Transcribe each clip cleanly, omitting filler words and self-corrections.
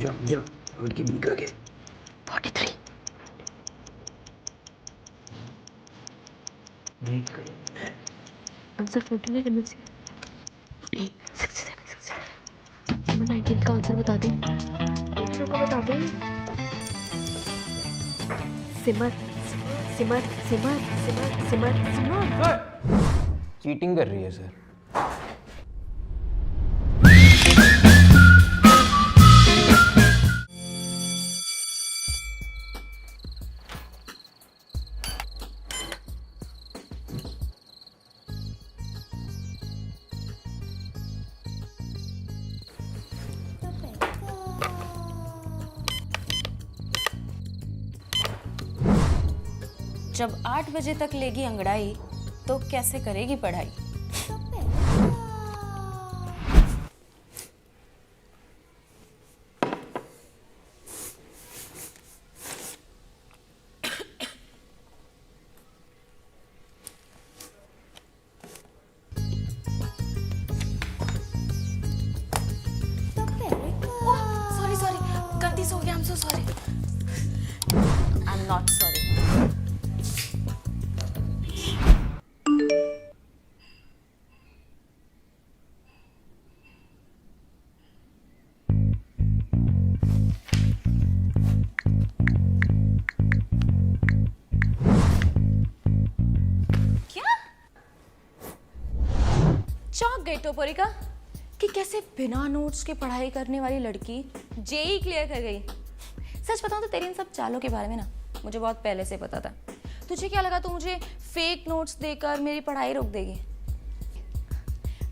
जब जब उनकी बीक रखे 43 आंसर 49 है। 19 का आंसर बता दे। बता दे। सिमर सिमर सिमर सिमर सिमर सिमर चीटिंग कर रही है सर। जब 8 बजे तक लेगी अंगड़ाई तो कैसे करेगी पढ़ाई। सॉरी सॉरी, गलती से हो गया। I am so sorry. I am not sorry. चौंक गई टोपोरिका कि कैसे बिना नोट्स के पढ़ाई करने वाली लड़की जेई क्लियर कर गई। सच बताऊं तो तेरी इन सब चालों के बारे में ना मुझे बहुत पहले से पता था। तुझे क्या लगा तू मुझे फेक नोट्स देकर मेरी पढ़ाई रोक देगी?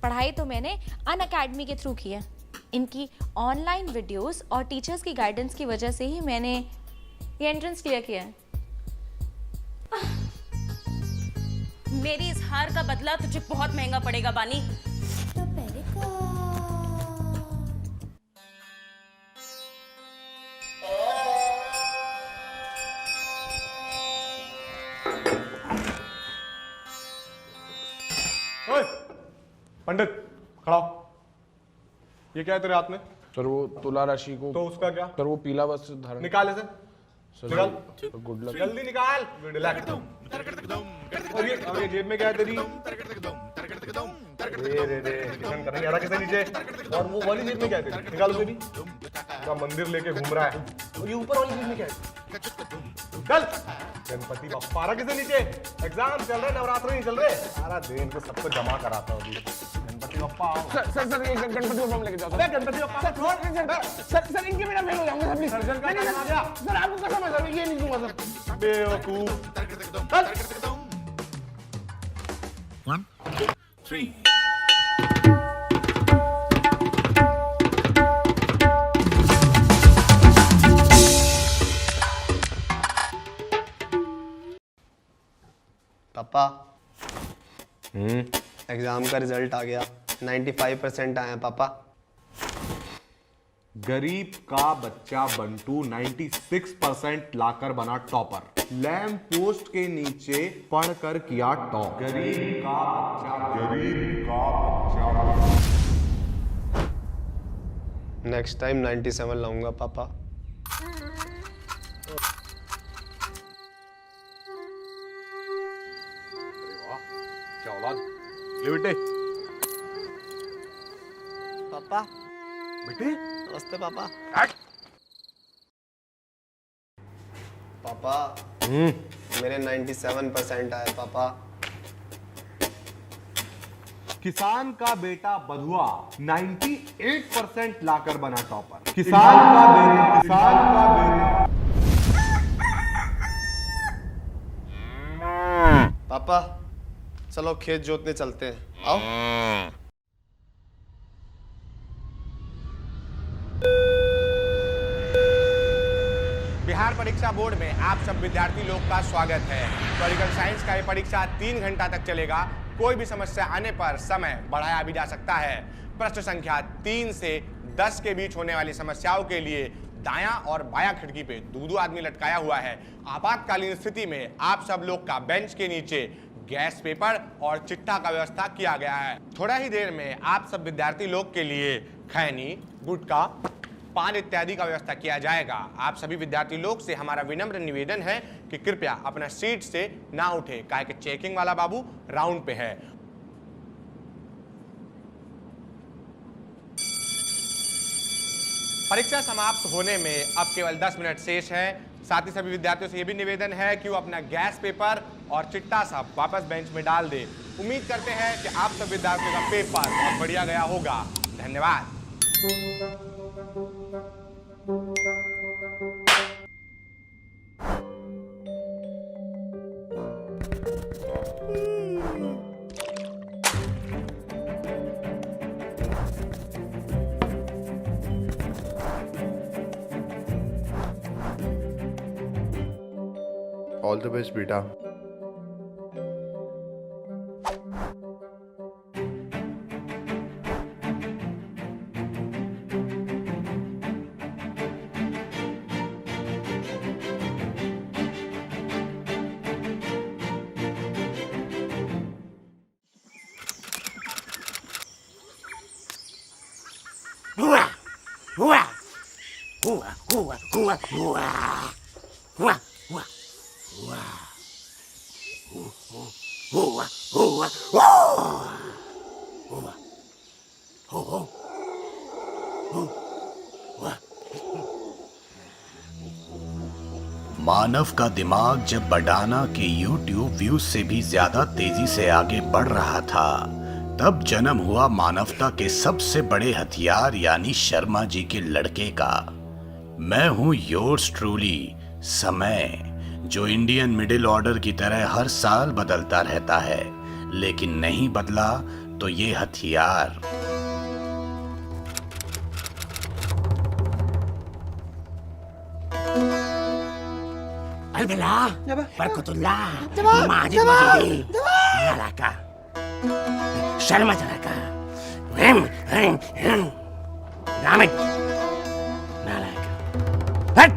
पढ़ाई तो मैंने अनअकैडमी के थ्रू की है। इनकी ऑनलाइन वीडियोस और टीचर्स की गाइडेंस की वजह से ही मैंने ये एंट्रेंस क्लियर किया है। मेरी इस हार का बदला तुझे बहुत महंगा पड़ेगा बानी। ओए, पंडित खड़ा हो। ये क्या है तेरे हाथ में? सर वो तुला राशि को। तो उसका क्या? सर वो पीला वस्त्र धारण। निकाल इसे। निकाल। Good luck. जल्दी निकाल। और ये जेब में क्या है तेरी? किशन करने आ रहा किसे नीचे? और वो वाली जेब में क्या है तेरी? निकालो तेरी। पूरा मंदिर लेके घूम रहा है। और ये ऊपर वाली जेब में क्या है? चल। गणपति बप्पा आ रहा किसे नीचे? एग्जाम चल रहे, नवरात्र नहीं चल रहे। सारा दिन को सबको जमा कराता हूँ। गणपति बप्पा आओ। सर ये गणपति बप्पा में लेके जाओ। अबे गणपति बप्पा को छोड़। सर इनके बिना फेल हो जाऊंगा सर प्लीज। सर्जन का काम आ गया। सर आपको कसम है सर ये नहीं दूंगा सर। बेवकूफ। चल। 1 2 3 पापा एग्जाम का रिजल्ट आ गया। 95% आए हैं पापा। गरीब का बच्चा बंटू 96% लाकर बना टॉपर। लैम्प पोस्ट के नीचे पढ़कर किया टॉप। गरीब का बच्चा नेक्स्ट टाइम 97 लाऊंगा पापा। क्या औलाद। ले बेटे। पापा बेटे नमस्ते पापा। पापा मेरे 97% आए पापा। किसान का बेटा बधुआ 98% लाकर बना टॉपर। किसान का बेटा पापा चलो खेत जोतने चलते हैं। आओ। बिहार परीक्षा बोर्ड में आप सब विद्यार्थी लोग का स्वागत है। पॉलिटिकल साइंस का ये परीक्षा 3 घंटा तक चलेगा। कोई भी समस्या आने पर समय बढ़ाया भी जा सकता है। प्रश्न संख्या 3 से 10 के बीच होने वाली समस्याओं के लिए दायां और बायां खिड़की पे दो आदमी लटकाया हुआ है। आपातकालीन स्थिति में आप सब लोग का बेंच के नीचे गैस पेपर और चिट्ठा का व्यवस्था किया गया है। थोड़ा ही देर में आप सब विद्यार्थी लोग के लिए खैनी, गुटखा, पान इत्यादि का व्यवस्था किया जाएगा। आप सभी विद्यार्थी लोग से हमारा विनम्र निवेदन है कि कृपया अपना सीट से ना उठे, काहे कि चेकिंग वाला बाबू राउंड पे है। परीक्षा समाप्त होने में अब केवल 10 मिनट शेष है। साथ ही सभी विद्यार्थियों से यह भी निवेदन है कि वो अपना गैस पेपर और चिट्टा सब वापस बेंच में डाल दे। उम्मीद करते हैं कि आप सब विद्यार्थियों का पेपर बहुत बढ़िया गया होगा। धन्यवाद। ऑल द बेस्ट बेटा। मानव का दिमाग जब बडाना के YouTube व्यूज से भी ज्यादा तेजी से आगे बढ़ रहा था, तब जन्म हुआ मानवता के सबसे बड़े हथियार यानी शर्मा जी के लड़के का। मैं हूं योर्स ट्रूली समय, जो इंडियन मिडिल ऑर्डर की तरह हर साल बदलता रहता है, लेकिन नहीं बदला तो ये हथियार। Alhamdulillah, Barakatullah, Majid Majidi, Malaka, Sharma Jaraka, Ramit, Malaka.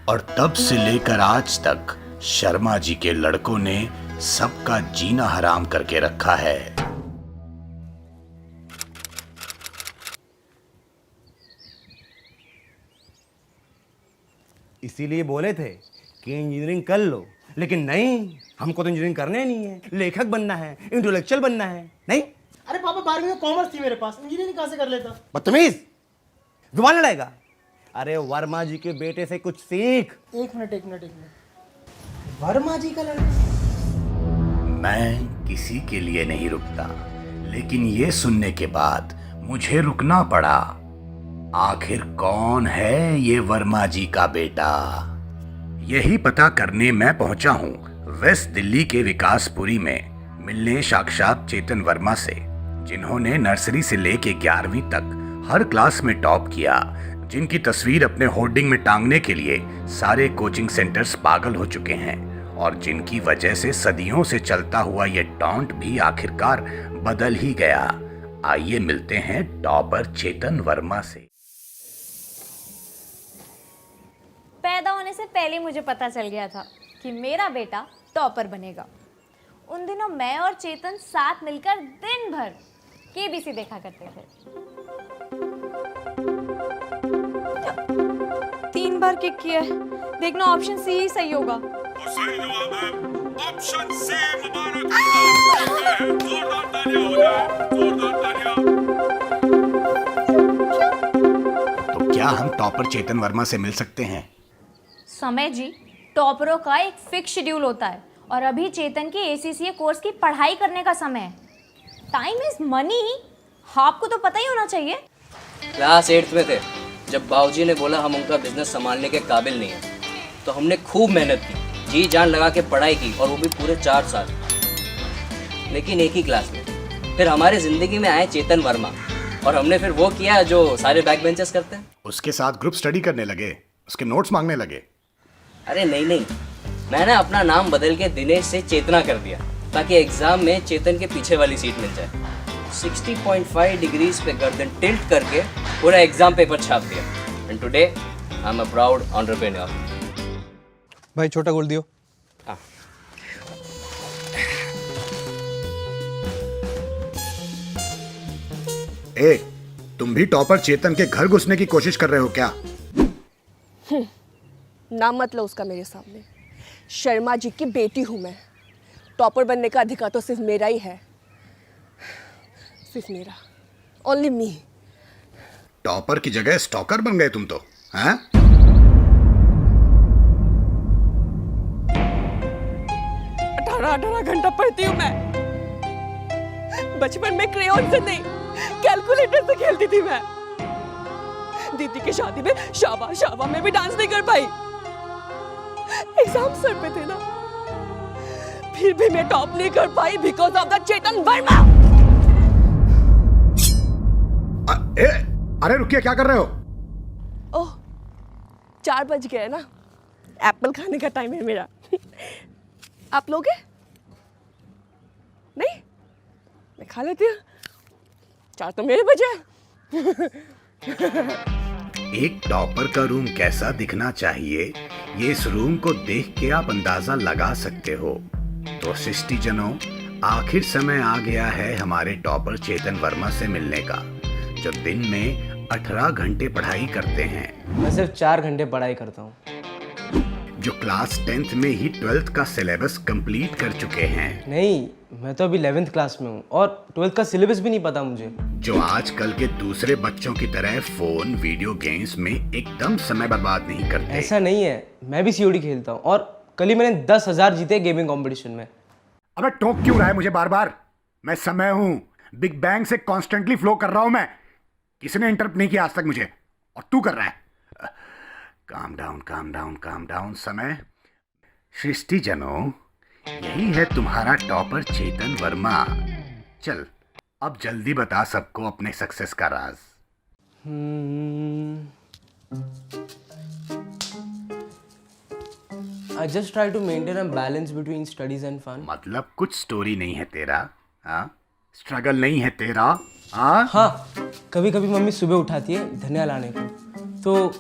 और तब से लेकर आज तक शर्मा जी के लड़कों ने सबका जीना हराम करके रखा है। इसीलिए बोले थे कि इंजीनियरिंग कर लो, लेकिन नहीं, हमको तो इंजीनियरिंग करने नहीं है, लेखक बनना है, इंटेलेक्चुअल बनना है। नहीं, अरे पापा 12वीं में कॉमर्स थी मेरे पास, इंजीनियरिंग कहां से कर लेता। बदतमीज, जुबान लड़ाएगा। अरे वर्मा जी के बेटे से कुछ सीख। एक मिनट, वर्मा जी का लड़का? मैं किसी के लिए नहीं रुकता, लेकिन ये सुनने के बाद मुझे रुकना पड़ा। आखिर कौन है ये वर्मा जी का बेटा? यही पता करने मैं पहुंचा हूं वेस्ट दिल्ली के विकासपुरी में, मिलने साक्षात चेतन वर्मा से, जिन्होंने नर्सरी से लेके 11वीं तक हर क्लास में टॉप किया, जिनकी तस्वीर अपने होर्डिंग में टांगने के लिए सारे कोचिंग सेंटर्स पागल हो चुके हैं, और जिनकी वजह से सदियों से चलता हुआ ये टॉन्ट भी आखिरकार बदल ही गया। आइए मिलते हैं टॉपर चेतन वर्मा से। पैदा होने से पहले मुझे पता चल गया था कि मेरा बेटा टॉपर बनेगा। उन दिनों मैं और चेतन साथ मिलकर दिन भर केबीसी देखा करते थे। 3 बार किक किया है, देखना ऑप्शन सी ही सही होगा। सही जवाब है ऑप्शन सी। मुबारक हो, जोरदार तालियां हो जाए, जोरदार तालियां। तो क्या हम टॉपर चेतन वर्मा से मिल सकते हैं? समय जी, टॉपरों का एक फिक्स शेड्यूल होता है, और अभी चेतन की ACCA कोर्स की पढ़ाई करने का समय है। टाइम इज मनी, आपको तो पता ही होना चाहिए। क्लास 8th में थे जब बाबूजी ने बोला हम उनका बिजनेस संभालने के काबिल नहीं है, तो हमने खूब मेहनत की, जी जान लगा के पढ़ाई की, और वो भी पूरे 4 साल। लेकिन एक ही क्लास में फिर हमारे जिंदगी में आए चेतन वर्मा, और हमने फिर वो किया जो सारे बैक बेंचर्स करते हैं। उसके साथ ग्रुप स्टडी करने लगे, उसके नोट्स मांगने लगे। अरे नहीं, मैंने अपना नाम बदल के दिनेश से चेतना कर दिया, ताकि एग्जाम में चेतन के पीछे वाली सीट मिल जाए। 60.5 डिग्रीज पे गर्दन टिल्ट करके पूरा एग्जाम पेपर छाप दिया, and today I am a proud entrepreneur. भाई छोटा गोल दियो। तुम भी टॉपर चेतन के घर घुसने की कोशिश कर रहे हो क्या? नाम मत लो उसका मेरे सामने। शर्मा जी की बेटी हूं मैं। टॉपर बनने का अधिकार तो सिर्फ मेरा ही है, सिर्फ मेरा, ओनली मी। टॉपर की जगह स्टॉकर बन गए तुम तो, हैं? 18 घंटा पढ़ती हूँ मैं। बचपन में क्रेयॉन से नहीं, कैलकुलेटर से खेलती थी मैं। दीदी की शादी में शाबा शाबा में भी डांस नहीं कर पाई। एग्जाम सर पे थे ना, फिर भी मैं टॉप नहीं कर पाई बिकॉज ऑफ द चेतन वर्मा। अरे रुकिए, क्या कर रहे हो? ओह, 4 बज गए ना, एप्पल खाने का टाइम है मेरा। आप लोगे? नहीं, मैं खा लेती हूँ। 4 तो मेरे बजे। एक टॉपर का रूम कैसा दिखना चाहिए, ये इस रूम को देख के आप अंदाजा लगा सकते हो। तो सृष्टिजनों, आखिर समय आ गया है हमारे टॉपर चेतन वर्मा से मिलने का, जो दिन में 18 घंटे पढ़ाई करते हैं। मैं सिर्फ 4 घंटे पढ़ाई करता हूँ। जो क्लास 10th में ही 12th का सिलेबस कंप्लीट कर चुके हैं। नहीं, मैं तो अभी 11th क्लास में हूँ और 12th का सिलेबस भी नहीं पता मुझे। जो आजकल के दूसरे बच्चों की तरह फोन वीडियो गेम्स में एकदम समय बर्बाद नहीं करते। ऐसा नहीं है, मैं भी COD खेलता हूँ और कल ही मैंने 10,000 जीते गेमिंग कंपटीशन में। अबे टोक क्यों रहा है मुझे बार बार? मैं समय हूँ, बिग बैंग से कॉन्स्टेंटली फ्लो कर रहा हूँ मैं। किसी ने इंटरप्ट नहीं किया आज तक मुझे, और तू कर रहा है। Calm down calm down calm down समय। सृष्टिजनों, यही है तुम्हारा टॉपर चेतन वर्मा। चल अब जल्दी बता सबको अपने सक्सेस का राज। I just try to maintain a balance between studies and fun. मतलब कुछ स्टोरी नहीं है तेरा? हाँ, स्ट्रगल नहीं है तेरा? हाँ हाँ, कभी कभी मम्मी सुबह उठाती है धनिया लाने को, तो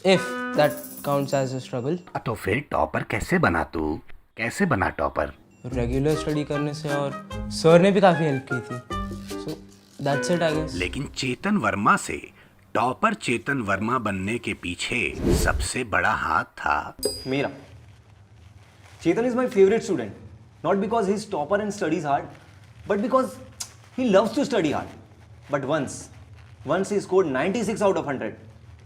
if that counts as a struggle. तो फिर टॉपर कैसे बना तू? कैसे बना टॉपर? रेगुलर स्टडी करने से, और सर ने भी काफ़ी हेल्प की थी, so that's it I guess. लेकिन चेतन वर्मा से टॉपर चेतन वर्मा बनने के पीछे सबसे बड़ा हाथ था मेरा। Chetan is my favorite student, not because he's topper and studies hard, but because he loves to study hard. But once he scored 96 out of 100,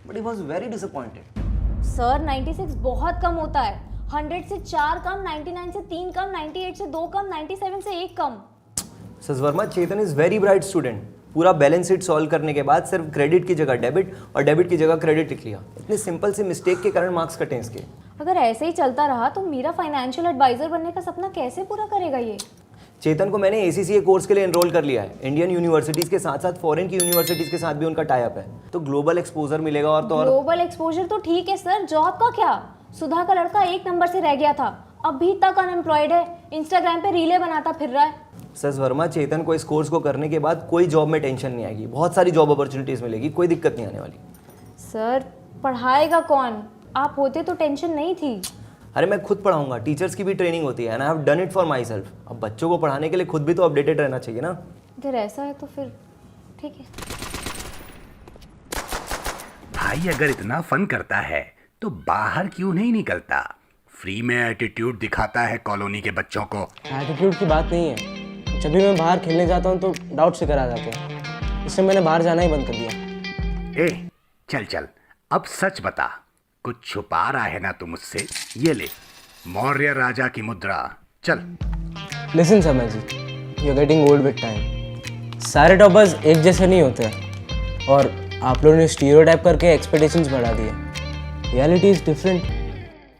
but he was very disappointed. Sir 96 बहुत कम होता है। 100 से 4 कम, 99 से 3 कम, 98 से 2 कम, 97 से 1 कम। Sir Verma, Chetan is very bright student. पूरा balance sheet solve करने के बाद सिर्फ क्रेडिट की जगह डेबिट और डेबिट की जगह क्रेडिट लिख लिया। इतने सिंपल से मिस्टेक के कारण मार्क्स कटे इसके। अगर ऐसे ही चलता रहा तो मेरा फाइनेंशियल एडवाइजर बनने का सपना कैसे पूरा करेगा ये? चेतन को मैंने ACCA कोर्स के लिए एनरोल कर लिया है। इंडियन यूनिवर्सिटीज के साथ साथ फॉरेन की यूनिवर्सिटीज के साथ भी उनका टाई अप है, तो ग्लोबल एक्सपोजर मिलेगा। और तो और ग्लोबल एक्सपोजर तो ठीक है सर, जॉब का क्या? सुधा का लड़का 1 नंबर से रह गया था, अभी तक अनएम्प्लॉयड है, इंस्टाग्राम पे रीलें बनाता फिर रहा है। सर वर्मा, चेतन को इस कोर्स को करने के बाद कोई जॉब में टेंशन नहीं आएगी, बहुत सारी जॉब अपॉर्चुनिटीज मिलेगी, कोई दिक्कत नहीं आने वाली। सर पढ़ाएगा कौन? आप होते तो टेंशन नहीं थी। अरे मैं खुद पढ़ाऊंगा, टीचर्स की भी ट्रेनिंग होती है and I have done it for my self. अब बच्चों को पढ़ाने के लिए खुद भी तो अपडेटेड रहना चाहिए ना। अगर ऐसा है तो फिर ठीक है। भाई अगर इतना फन करता है तो बाहर क्यों नहीं निकलता? फ्री में एटीट्यूड दिखाता है कॉलोनी के बच्चों को। एटीट्यूड की बात नहीं है, जब भी मैं बाहर खेलने जाता हूँ तो डाउट से करा जाते हैं, इससे मैंने बाहर जाना ही बंद कर दिया। ए चल चल, अब सच बता, कुछ छुपा रहा है ना तू मुझसे? ये ले मौर्य राजा की मुद्रा, चल। Listen Samay ji, you are getting old with time. सारे टॉपर्स एक जैसे नहीं होते और आप लोगों ने स्टीरियोटाइप करके एक्सपेक्टेशंस बढ़ा दिए। Reality is different.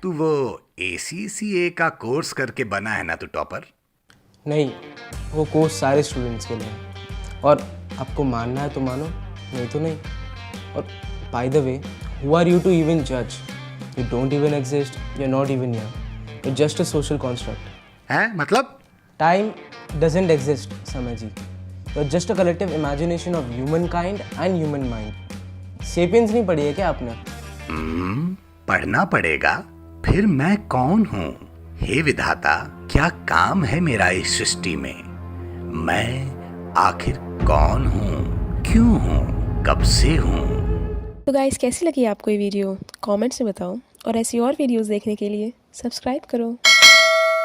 तू वो ACCA का कोर्स करके बना है ना तू टॉपर? नहीं, वो कोर्स सारे स्टूडेंट्स के लिए है, और आपको मानना है तो मानो, नहीं तो नहीं। और by the way, who are you to even judge? You don't even exist, you're not even here. You're just a social construct. है मतलब? Time doesn't exist, समय जी. You're just a collective imagination of humankind and human mind. Sapiens नहीं पढ़ी है क्या आपने? पढ़ना पड़ेगा। फिर मैं कौन हूँ? हे विधाता, क्या काम है मेरा इस सृष्टि में? मैं आखिर कौन हूँ? क्यों हूँ? कब से हूँ। तो गाइस कैसी लगी आपको ये वीडियो कमेंट्स में बताओ और ऐसी और वीडियोस देखने के लिए सब्सक्राइब करो।